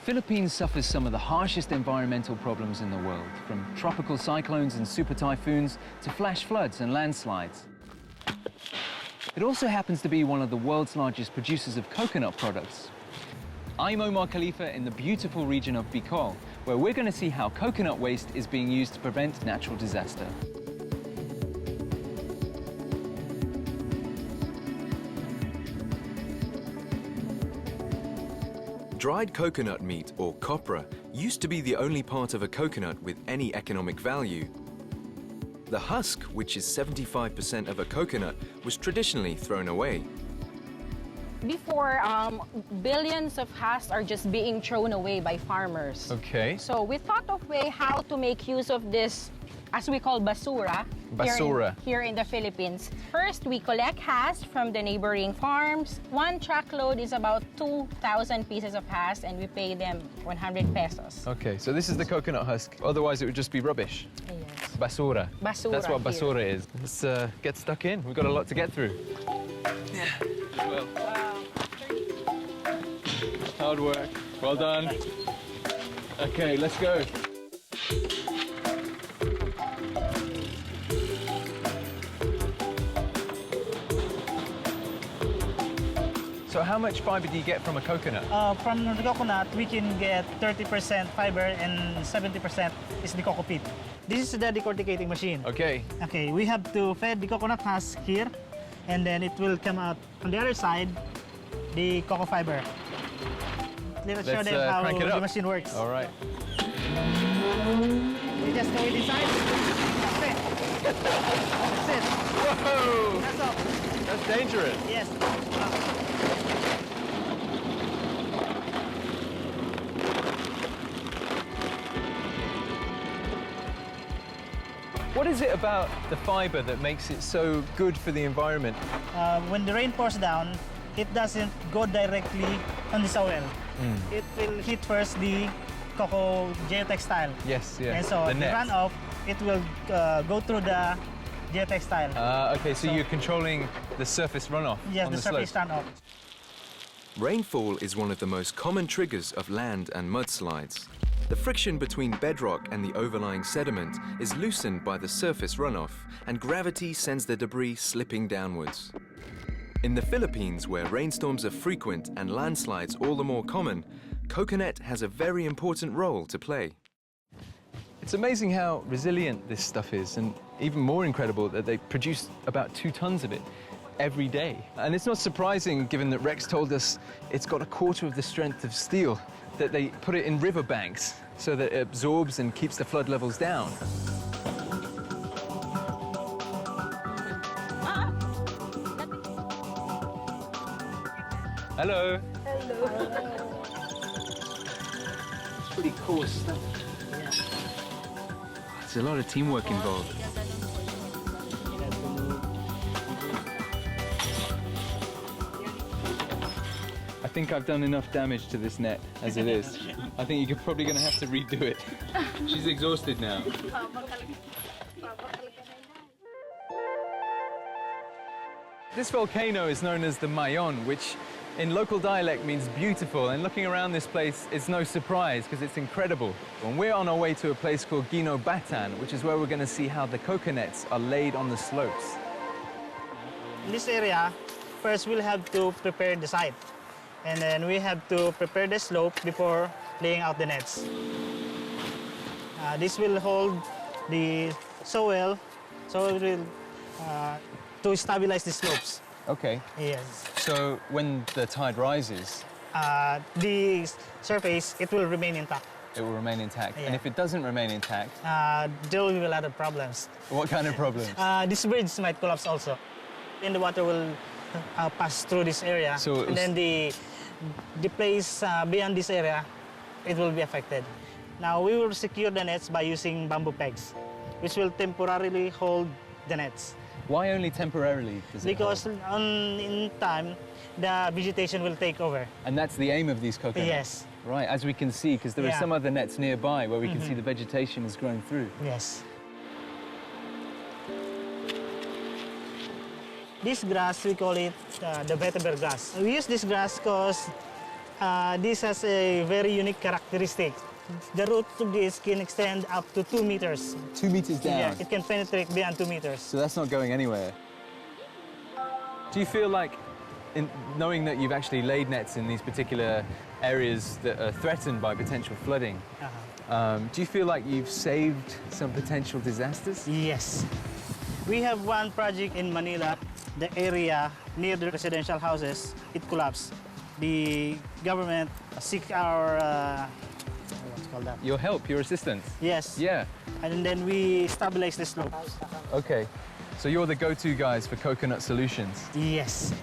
Philippines suffers some of the harshest environmental problems in the world, from tropical cyclones and super typhoons to flash floods and landslides. It also happens to be one of the world's largest producers of coconut products. I'm Omar Khalifa in the beautiful region of Bicol, where we're going to see how coconut waste is being used to prevent natural disaster. Dried coconut meat, or copra, used to be the only part of a coconut with any economic value. The husk, which is 75% of a coconut, was traditionally thrown away. Before, billions of husks are just being thrown away by farmers. Okay. So we thought of way how to make use of this, as we call basura. Basura. Here in the Philippines. First, we collect husks from the neighboring farms. One truckload is about 2,000 pieces of husk, and we pay them 100 pesos. Okay, so this is the coconut husk. Otherwise, it would just be rubbish. Yes. Basura. Basura. That's what here. basura is. Let's get stuck in. We've got a lot to get through. Yeah, as well. Hard work. Well done. Okay, let's go. So how much fiber do you get from a coconut? From the coconut, we can get 30% fiber and 70% is the coco peat. This is the decorticating machine. Okay. Okay, we have to feed the coconut husk here, and then it will come out on the other side, the coco fiber. Let's show them how crank it up. the machine works. All right. We just go inside. That's it. That's it. Whoa! That's all. That's dangerous. Yes. What is it about the fiber that makes it so good for the environment? When the rain pours down, it doesn't go directly on the soil. It will hit first the coco geotextile. Yes, yeah. And so the the net. runoff, it will go through the geotextile. Okay, so you're controlling the surface runoff Yes, on the surface slope. runoff. Rainfall is one of the most common triggers of land and mudslides. The friction between bedrock and the overlying sediment is loosened by the surface runoff, and gravity sends the debris slipping downwards. In the Philippines, where rainstorms are frequent and landslides all the more common, coconut has a very important role to play. It's amazing how resilient this stuff is, and even more incredible that they produce about 2 tons of it every day. And it's not surprising, given that Rex told us it's got a quarter of the strength of steel, that they put it in riverbanks so that it absorbs and keeps the flood levels down. Hello. Hello. It's pretty cool stuff. There's a lot of teamwork involved. I think I've done enough damage to this net as it is. I think you're probably going to have to redo it. She's exhausted now. This volcano is known as the Mayon, which in local dialect means beautiful, and looking around this place, it's no surprise because it's incredible. And we're on our way to a place called Gino Batan, which is where we're going to see how the coconuts are laid on the slopes. In this area, first we'll have to prepare the site. And then we have to prepare the slope before laying out the nets. This will hold the soil, so it will to stabilize the slopes. Okay. Yes. So when the tide rises, The surface, it will remain intact. it will remain intact. Yeah. And if it doesn't remain intact, There will be a lot of problems. what kind of problems? This bridge might collapse also. And the water will pass through this area. So and then the place beyond this area, it will be affected. Now, we will secure the nets by using bamboo pegs, which will temporarily hold the nets. Why only temporarily does it Because hold? in time, the vegetation will take over. And that's the aim of these coconuts? Yes. Right, as we can see, because there are Yeah. some other nets nearby where we can see the vegetation is growing through. Yes. This grass, we call it the vetiver grass. We use this grass because This has a very unique characteristic. The roots of this can extend up to 2 meters. 2 meters down. Yeah, it can penetrate beyond 2 meters. So that's not going anywhere. Do you feel like, knowing that you've actually laid nets in these particular areas that are threatened by potential flooding, do you feel like you've saved some potential disasters? Yes. We have one project in Manila. The area near the residential houses, it collapsed. The government seek our, what's called that? Your help, your assistance? Yes. Yeah. And then we stabilize the slopes. Okay. So you're the go-to guys for coconut solutions? Yes.